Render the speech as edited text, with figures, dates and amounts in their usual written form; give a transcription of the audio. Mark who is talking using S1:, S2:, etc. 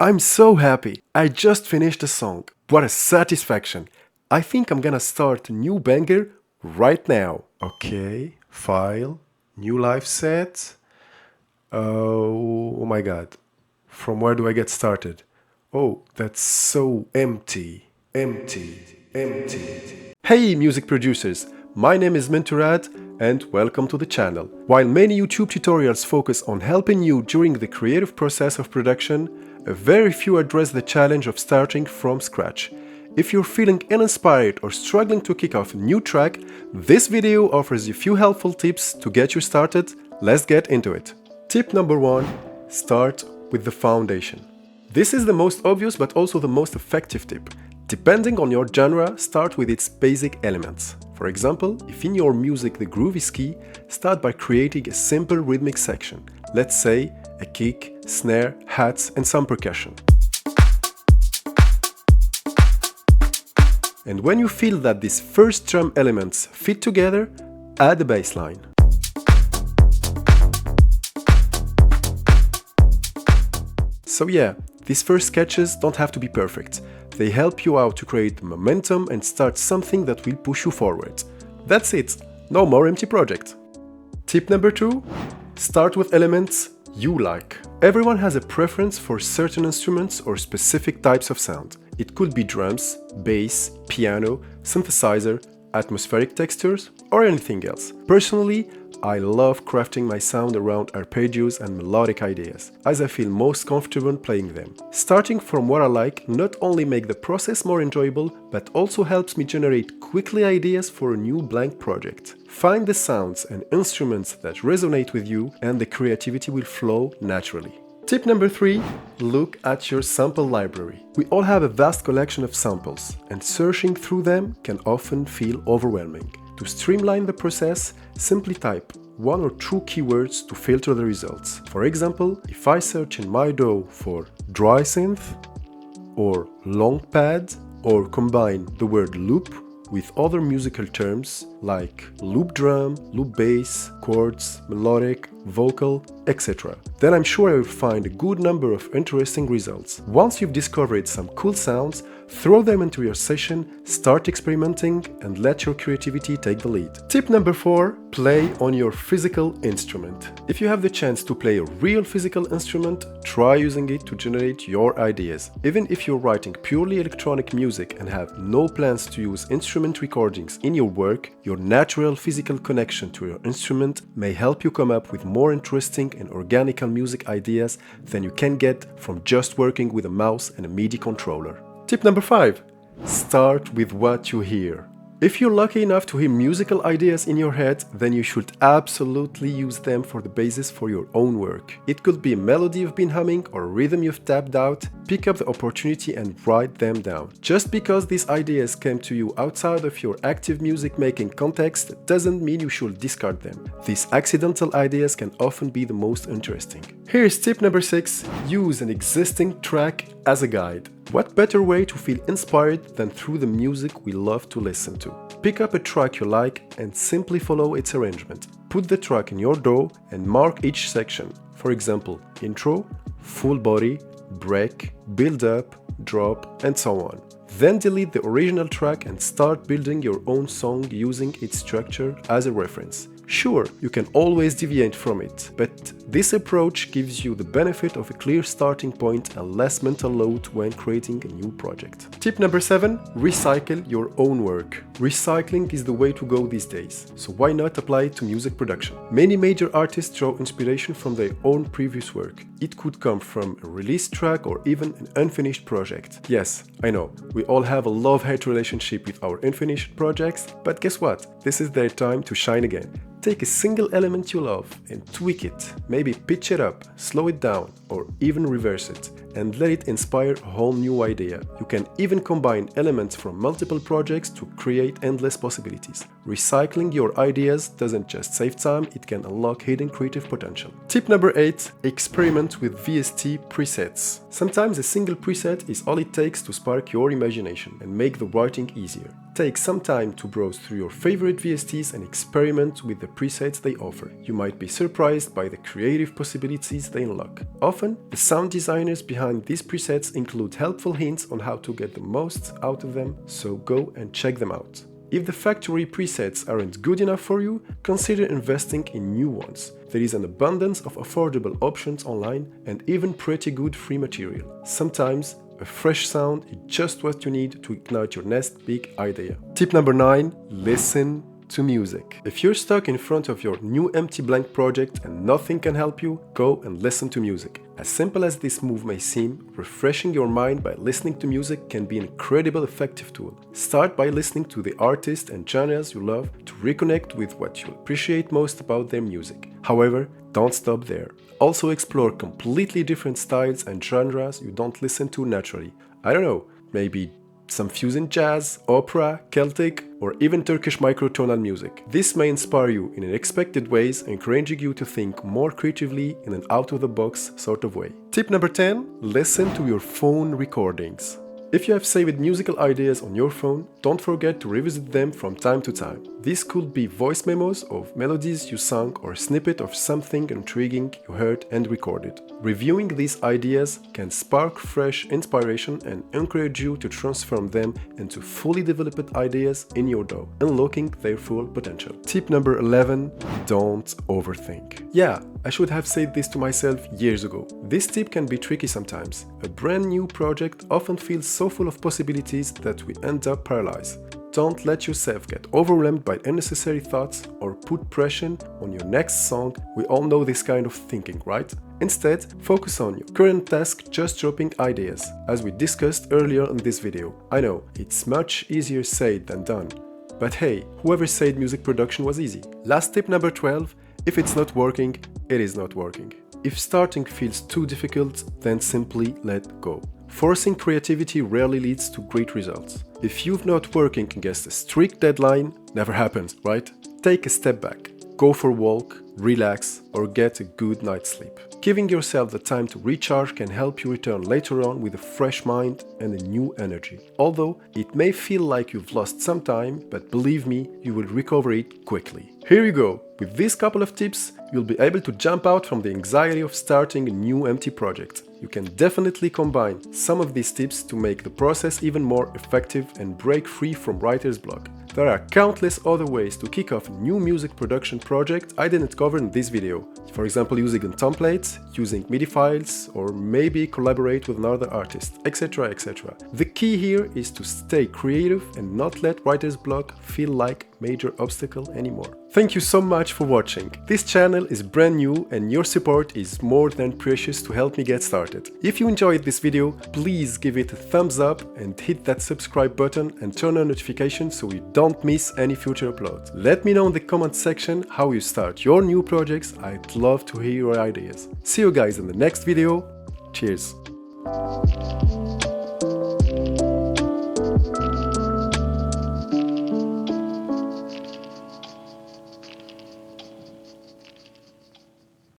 S1: I'm so happy! I just finished a song. What a satisfaction! I think I'm gonna start a new banger right now. Okay, file, new live set. Oh my god. From where do I get started? Oh, that's so empty. Empty. Hey, music producers! My name is Menturat and welcome to the channel. While many YouTube tutorials focus on helping you during the creative process of production, a very few address the challenge of starting from scratch. If you're feeling uninspired or struggling to kick off a new track, this video offers you a few helpful tips to get you started. Let's get into it. Tip number 1. Start with the foundation. This is the most obvious but also the most effective tip. Depending on your genre, start with its basic elements. For example, if in your music the groove is key, start by creating a simple rhythmic section. Let's say a kick, snare, hats and some percussion. And when you feel that these first drum elements fit together, add a bass line. So yeah, these first sketches don't have to be perfect. They help you out to create momentum and start something that will push you forward. That's it, no more empty project. Tip number 2. Start with elements you like. Everyone has a preference for certain instruments or specific types of sound. It could be drums, bass, piano, synthesizer, atmospheric textures, or anything else. Personally, I love crafting my sound around arpeggios and melodic ideas, as I feel most comfortable playing them. Starting from what I like not only makes the process more enjoyable, but also helps me generate quickly ideas for a new blank project. Find the sounds and instruments that resonate with you and the creativity will flow naturally. Tip number 3. Look at your sample library. We all have a vast collection of samples, and searching through them can often feel overwhelming. To streamline the process, simply type 1 or 2 keywords to filter the results. For example, if I search in my DAW for dry synth or long pad, or combine the word loop with other musical terms like loop drum, loop bass, chords, melodic, vocal, etc. Then I'm sure I will find a good number of interesting results. Once you've discovered some cool sounds, throw them into your session, start experimenting, and let your creativity take the lead. Tip number 4. Play on your physical instrument. If you have the chance to play a real physical instrument, try using it to generate your ideas. Even if you're writing purely electronic music and have no plans to use instrument recordings in your work, your natural physical connection to your instrument may help you come up with more interesting and organical music ideas than you can get from just working with a mouse and a MIDI controller. Tip number 5. Start with what you hear. If you're lucky enough to hear musical ideas in your head, then you should absolutely use them for the basis for your own work. It could be a melody you've been humming or a rhythm you've tapped out. Pick up the opportunity and write them down. Just because these ideas came to you outside of your active music making context doesn't mean you should discard them. These accidental ideas can often be the most interesting. Here's tip number 6. Use an existing track as a guide. What better way to feel inspired than through the music we love to listen to? Pick up a track you like and simply follow its arrangement. Put the track in your DAW and mark each section. For example, intro, full body, break, build up, drop, and so on. Then delete the original track and start building your own song using its structure as a reference. Sure, you can always deviate from it, but this approach gives you the benefit of a clear starting point and less mental load when creating a new project. Tip number 7. Recycle your own work. Recycling is the way to go these days, so why not apply it to music production? Many major artists draw inspiration from their own previous work. It could come from a released track or even an unfinished project. Yes, I know, we all have a love-hate relationship with our unfinished projects, but guess what? This is their time to shine again. Take a single element you love and tweak it, maybe pitch it up, slow it down, or even reverse it, and let it inspire a whole new idea. You can even combine elements from multiple projects to create endless possibilities. Recycling your ideas doesn't just save time, it can unlock hidden creative potential. Tip number 8. Experiment with VST Presets. Sometimes a single preset is all it takes to spark your imagination and make the writing easier. Take some time to browse through your favorite VSTs and experiment with the presets they offer. You might be surprised by the creative possibilities they unlock. Often, the sound designers behind behind these presets include helpful hints on how to get the most out of them, so go and check them out. If the factory presets aren't good enough for you, consider investing in new ones. There is an abundance of affordable options online and even pretty good free material. Sometimes a fresh sound is just what you need to ignite your next big idea. Tip number 9. Listen to music. If you're stuck in front of your new empty blank project and nothing can help you, go and listen to music. As simple as this move may seem, refreshing your mind by listening to music can be an incredibly effective tool. Start by listening to the artists and genres you love to reconnect with what you appreciate most about their music. However, don't stop there. Also explore completely different styles and genres you don't listen to naturally. I don't know, maybe some fusion jazz, opera, Celtic, or even Turkish microtonal music. This may inspire you in unexpected ways, encouraging you to think more creatively in an out-of-the-box sort of way. Tip number 10. Listen to your phone recordings. If you have saved musical ideas on your phone, don't forget to revisit them from time to time. This could be voice memos of melodies you sang or a snippet of something intriguing you heard and recorded. Reviewing these ideas can spark fresh inspiration and encourage you to transform them into fully developed ideas in your DAW, unlocking their full potential. Tip number 11. Don't overthink. Yeah, I should have said this to myself years ago. This tip can be tricky sometimes. A brand new project often feels so full of possibilities that we end up paralyzed. Don't let yourself get overwhelmed by unnecessary thoughts or put pressure on your next song. We all know this kind of thinking, right? Instead, focus on your current task, just dropping ideas, as we discussed earlier in this video. I know, it's much easier said than done. But hey, whoever said music production was easy? Last tip number 12. If it's not working, it is not working. If starting feels too difficult, then simply let go. Forcing creativity rarely leads to great results. If you're not working against a strict deadline, never happens, right? Take a step back. Go for a walk, relax, or get a good night's sleep. Giving yourself the time to recharge can help you return later on with a fresh mind and a new energy. Although it may feel like you've lost some time, but believe me, you will recover it quickly. Here you go. With these couple of tips, you'll be able to jump out from the anxiety of starting a new empty project. You can definitely combine some of these tips to make the process even more effective and break free from writer's block. There are countless other ways to kick off a new music production project I didn't cover in this video. For example, using a template, using MIDI files, or maybe collaborate with another artist, etc. etc. The key here is to stay creative and not let writer's block feel like a major obstacle anymore. Thank you so much for watching. This channel is brand new and your support is more than precious to help me get started. If you enjoyed this video, please give it a thumbs up and hit that subscribe button and turn on notifications so you don't miss any future uploads. Let me know in the comment section how you start your new projects. I'd love to hear your ideas. See you guys in the next video. Cheers!